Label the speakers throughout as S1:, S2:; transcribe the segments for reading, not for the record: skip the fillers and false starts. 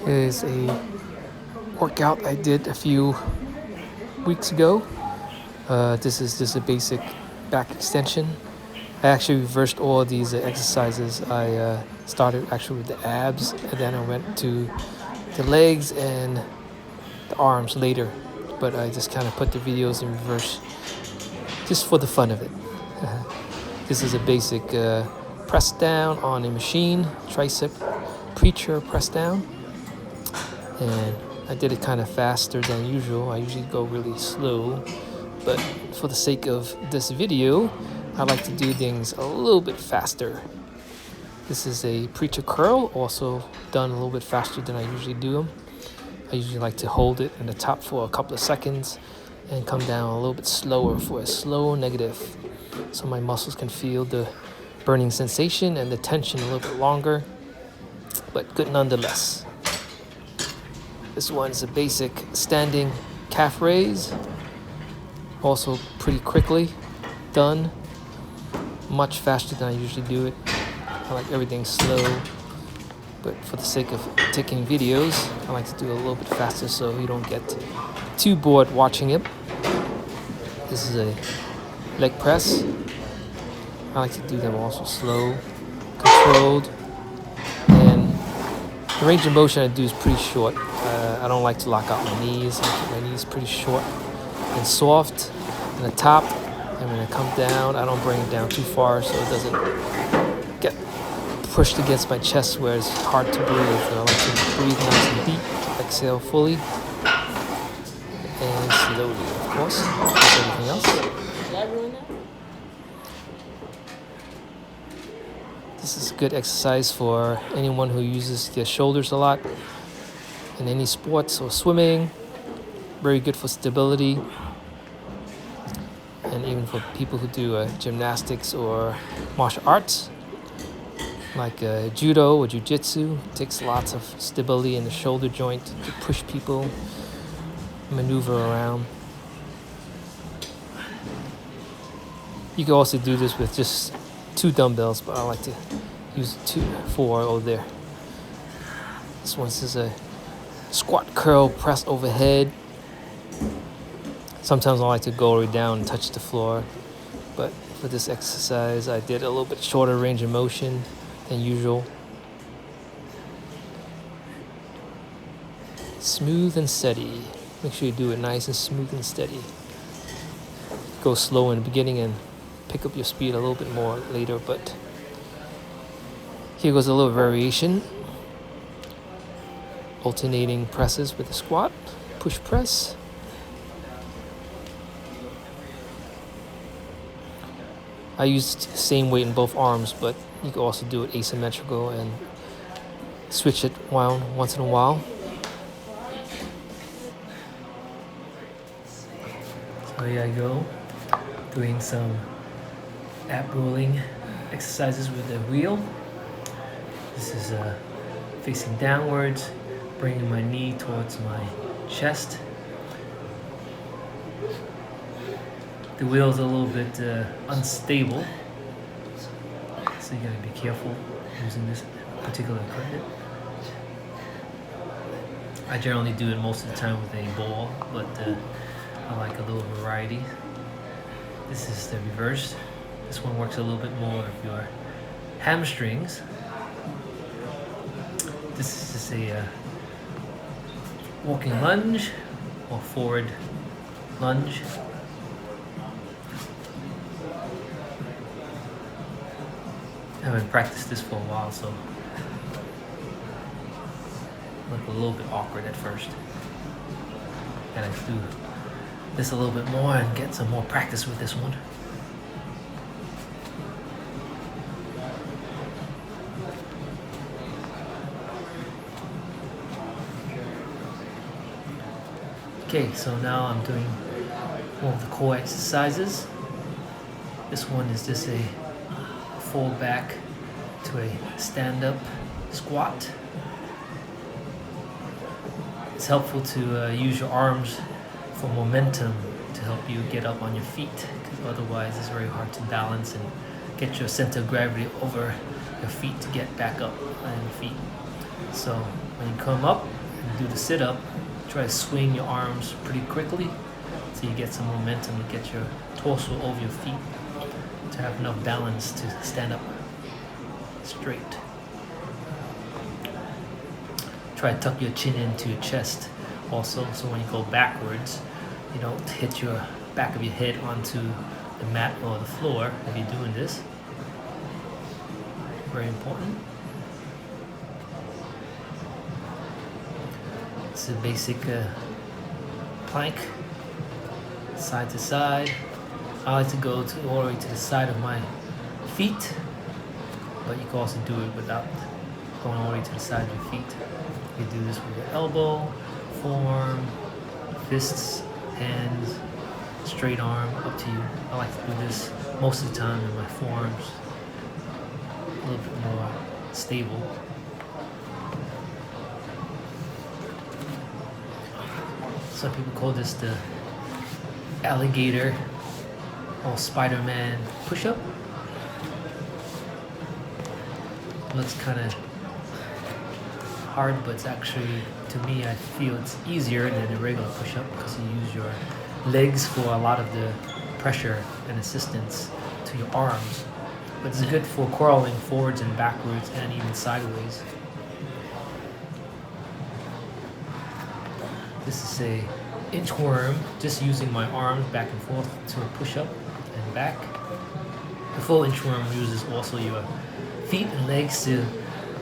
S1: is a workout I did a few weeks ago. This is just a basic back extension. I actually reversed all of these exercises. I started actually with the abs, and then I went to the legs and the arms later. But I just kind of put the videos in reverse just for the fun of it. This is a basic press down on a machine, tricep preacher press down. And I did it kind of faster than usual. I usually go really slow, but for the sake of this video, I like to do things a little bit faster. This is a preacher curl, also done a little bit faster than I usually do them. I usually like to hold it in the top for a couple of seconds and come down a little bit slower for a slow negative, so my muscles can feel the burning sensation and the tension a little bit longer, but good nonetheless. This one is a basic standing calf raise, also pretty quickly done, much faster than I usually do it. I like everything slow, but for the sake of taking videos, I like to do it a little bit faster so you don't get too bored watching it. This is a leg press. I like to do them also slow, controlled, and the range of motion I do is pretty short. I don't like to lock out my knees. I keep my knees pretty short and soft in the top, and when I come down, I don't bring it down too far so it doesn't get pushed against my chest where it's hard to breathe. So I like to breathe nice and deep, exhale fully, and slowly, of course, like everything else.
S2: Did I ruin that?
S1: This is a good exercise for anyone who uses their shoulders a lot in any sports or swimming. Very good for stability, and even for people who do gymnastics or martial arts like judo or jiu-jitsu. It takes lots of stability in the shoulder joint to push people, maneuver around. You can also do this with just 2 dumbbells, but I like to use 4 over there. This one is a squat curl press overhead. Sometimes I like to go right down and touch the floor, but for this exercise I did a little bit shorter range of motion than usual. Smooth and steady. Make sure you do it nice and smooth and steady. Go slow in the beginning and pick up your speed a little bit more later, but here goes a little variation. Alternating presses with the squat, push press. I used the same weight in both arms, but you can also do it asymmetrical and switch it once in a while. So here I go, doing some ab rolling exercises with the wheel. This is facing downwards, bringing my knee towards my chest. The wheel is a little bit unstable, so you gotta be careful using this particular equipment. I generally do it most of the time with a ball, but I like a little variety. This is the reverse. This one works a little bit more of your hamstrings. This is just a walking lunge or forward lunge. I haven't practiced this for a while, so it looked a little bit awkward at first. Gotta do this a little bit more and get some more practice with this one. Okay, so now I'm doing more of the core exercises. This one is just a fall back to a stand-up squat. It's helpful to use your arms for momentum to help you get up on your feet, because otherwise it's very hard to balance and get your center of gravity over your feet to get back up on your feet. So when you come up and do the sit-up, try to swing your arms pretty quickly so you get some momentum to get your torso over your feet to have enough balance to stand up straight. Try to tuck your chin into your chest also, so when you go backwards, you don't hit your back of your head onto the mat or the floor if you're doing this. Very important. It's a basic plank, side to side. I like to go all the way to the side of my feet, but you can also do it without going all the way to the side of your feet. You do this with your elbow, forearm, fists, hands, straight arm, up to you. I like to do this most of the time in my forearms, a little bit more stable. Some people call this the alligator or Spider-Man push-up. Looks kind of hard, but it's actually, to me, I feel it's easier than a regular push-up because you use your legs for a lot of the pressure and assistance to your arms. But it's good for crawling forwards and backwards and even sideways. This is a inchworm, just using my arms back and forth to a push-up and back. The full inchworm uses also your feet and legs to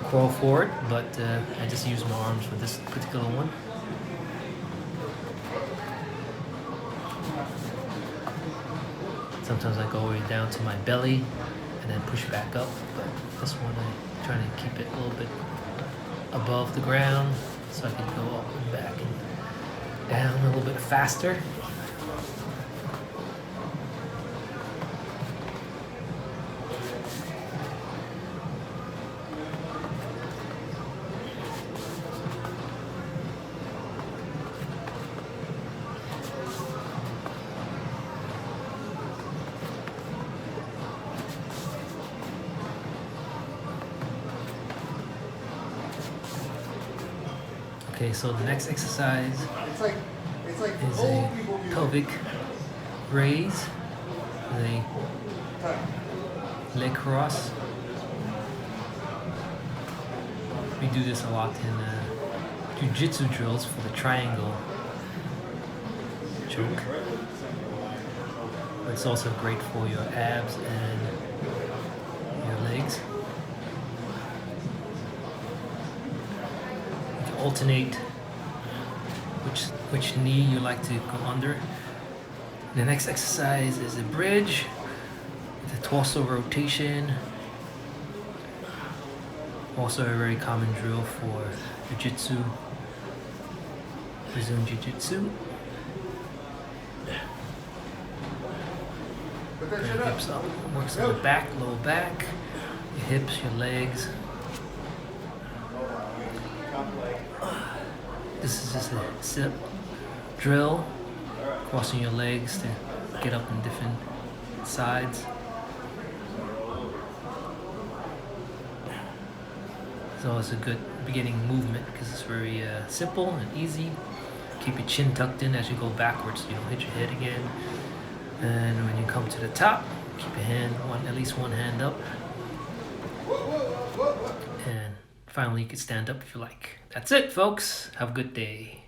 S1: crawl forward, but I just use my arms for this particular one. Sometimes I go all the way down to my belly and then push back up, but this one I try to keep it a little bit above the ground so I can go up and back and down a little bit faster. Okay, so the next exercise is a pelvic raise, a leg cross. We do this a lot in jiu-jitsu drills for the triangle choke. But it's also great for your abs and your legs. Alternate which knee you like to go under. The next exercise is a bridge, the torso rotation. Also a very common drill for jiu-jitsu, Brazilian jiu-jitsu. Bring your hips up, works on the back, lower back, your hips, your legs. This is just a sit drill, crossing your legs to get up in different sides. It's always a good beginning movement because it's very simple and easy. Keep your chin tucked in as you go backwards so you don't hit your head again. And when you come to the top, keep your hand, at least one hand up. And finally, you can stand up if you like. That's it, folks. Have a good day.